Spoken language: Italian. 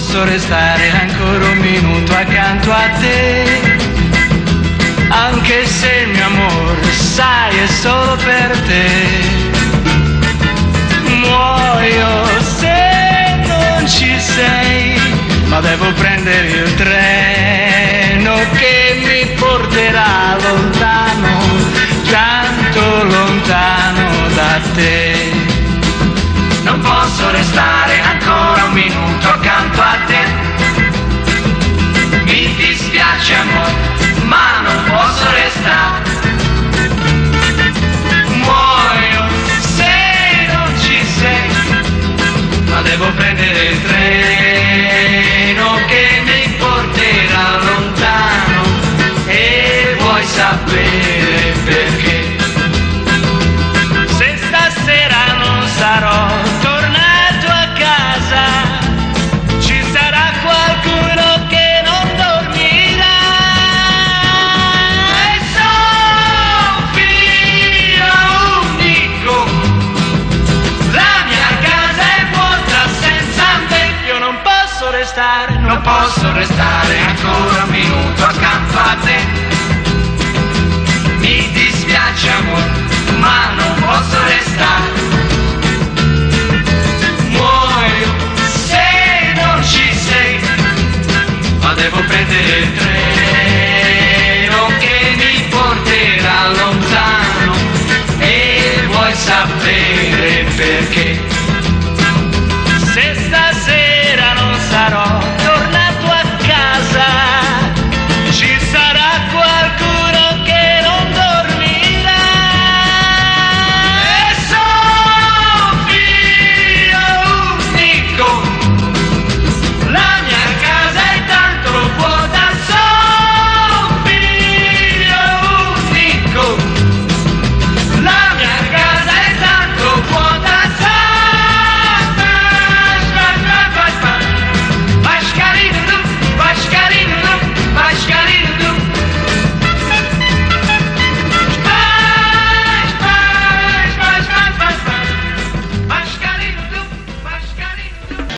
posso restare ancora un minuto accanto a te, anche se il mio amore, sai, è solo per te. Muoio se non ci sei, ma devo prendere il treno che mi porterà lontano, tanto lontano da te. Non posso restare ancora un minuto accanto a te, mi dispiace amore, ma non posso restare. Muoio se non ci sei, ma devo prendere il treno che mi porterà lontano, e vuoi sapere perché? Se stasera non sarò tornato a casa, ci sarà qualcuno che non dormirà. E sono figlio unico, la mia casa è vuota senza me. Io non posso restare, non posso restare ancora un minuto accanto a te. Mi dispiace amore, ma non posso restare. Muoio se non ci sei, ma devo prendere il treno che mi porterà lontano, e vuoi sapere perché?